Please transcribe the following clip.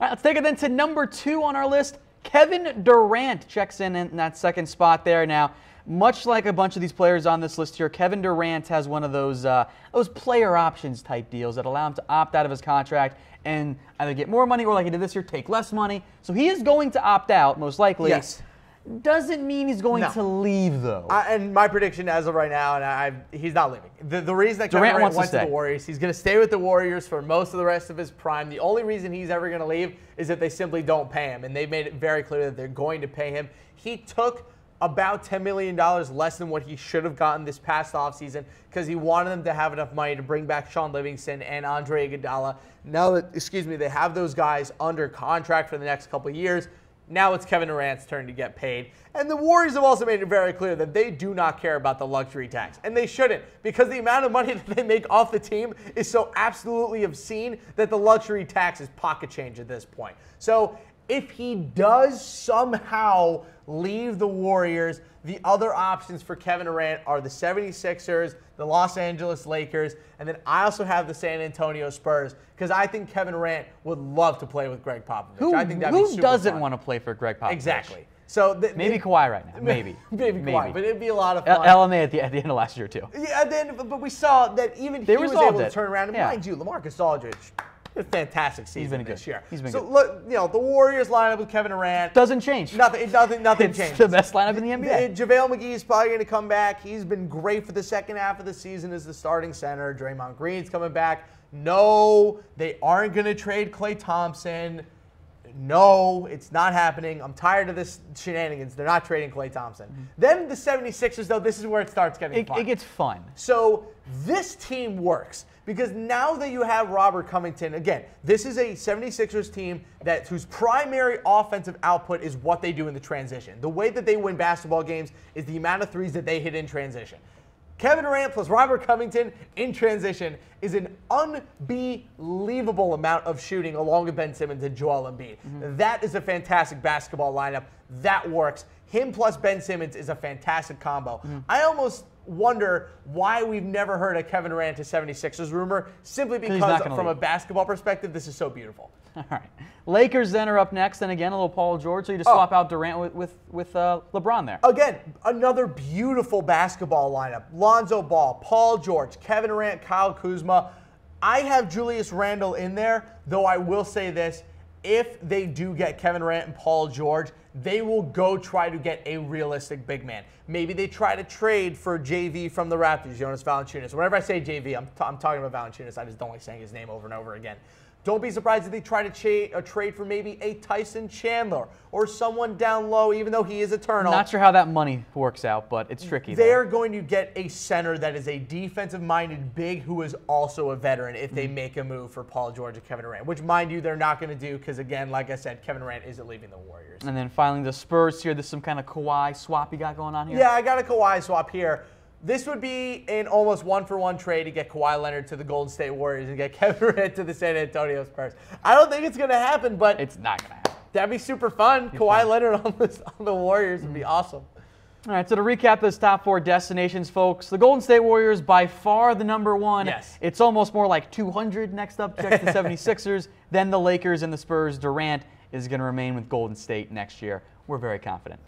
right, let's take it then to number 2 on our list. Kevin Durant checks in that second spot there. Now, much like a bunch of these players on this list here, Kevin Durant has one of those player options type deals that allow him to opt out of his contract and either get more money or, like he did this year, take less money. So he is going to opt out, most likely. Yes. Doesn't mean he's going to leave, though. And my prediction as of right now, and he's not leaving. The reason that Kevin Durant went to the Warriors, he's going to stay with the Warriors for most of the rest of his prime. The only reason he's ever going to leave is if they simply don't pay him, and they've made it very clear that they're going to pay him. He took about $10 million less than what he should have gotten this past offseason because he wanted them to have enough money to bring back Sean Livingston and Andre Iguodala. Now that, they have those guys under contract for the next couple of years, now it's Kevin Durant's turn to get paid. And the Warriors have also made it very clear that they do not care about the luxury tax. And they shouldn't, because the amount of money that they make off the team is so absolutely obscene that the luxury tax is pocket change at this point. So if he does somehow leave the Warriors, the other options for Kevin Durant are the 76ers, the Los Angeles Lakers, and then I also have the San Antonio Spurs because I think Kevin Durant would love to play with Greg Popovich. I think that'd be super Who doesn't fun. want to play for Greg Popovich? Exactly. So maybe Kawhi right now. Maybe. Maybe Kawhi, but it'd be a lot of fun. LMA at the end of last year, too. Yeah, but we saw that even he was able to turn around. And mind you, LaMarcus Aldridge, a fantastic season this year. He's been good. So look, the Warriors lineup with Kevin Durant doesn't change. Nothing changes. It's the best lineup in the NBA. JaVale McGee is probably going to come back. He's been great for the second half of the season as the starting center. Draymond Green's coming back. No, they aren't going to trade Klay Thompson. No, it's not happening. I'm tired of this shenanigans. They're not trading Klay Thompson. Then the 76ers, though, this is where it starts getting fun. It gets fun. So this team works because now that you have Robert Covington, again, this is a 76ers team whose primary offensive output is what they do in the transition. The way that they win basketball games is the amount of threes that they hit in transition. Kevin Durant plus Robert Covington in transition is an unbelievable amount of shooting along with Ben Simmons and Joel Embiid. That is a fantastic basketball lineup. That works. Him plus Ben Simmons is a fantastic combo. I almost wonder why we've never heard a Kevin Durant to 76ers rumor, simply because from a basketball perspective, this is so beautiful. All right. Lakers then are up next, and again, a little Paul George, so you just swap out Durant with LeBron there. Again, another beautiful basketball lineup. Lonzo Ball, Paul George, Kevin Durant, Kyle Kuzma. I have Julius Randle in there, though I will say this. If they do get Kevin Durant and Paul George, they will go try to get a realistic big man. Maybe they try to trade for JV from the Raptors, Jonas Valanciunas. Whenever I say JV, I'm talking about Valanciunas. I just don't like saying his name over and over again. Don't be surprised if they try to trade for maybe a Tyson Chandler or someone down low, even though he is eternal. Not sure how that money works out, but it's tricky. They're going to get a center that is a defensive-minded big who is also a veteran if they make a move for Paul George and Kevin Durant, which, mind you, they're not going to do because, again, like I said, Kevin Durant isn't leaving the Warriors. And then finally the Spurs here. There's some kind of Kawhi swap you got going on here? Yeah, I got a Kawhi swap here. This would be an almost one-for-one trade to get Kawhi Leonard to the Golden State Warriors and get Kevin Durant to the San Antonio Spurs. I don't think it's going to happen, but it's not going to happen. That'd be super fun. Kawhi Leonard on the Warriors would be awesome. All right, so to recap those top 4 destinations, folks, the Golden State Warriors by far the number 1. Yes. It's almost more like 200 next up. Check the 76ers, then the Lakers and the Spurs. Durant is going to remain with Golden State next year. We're very confident.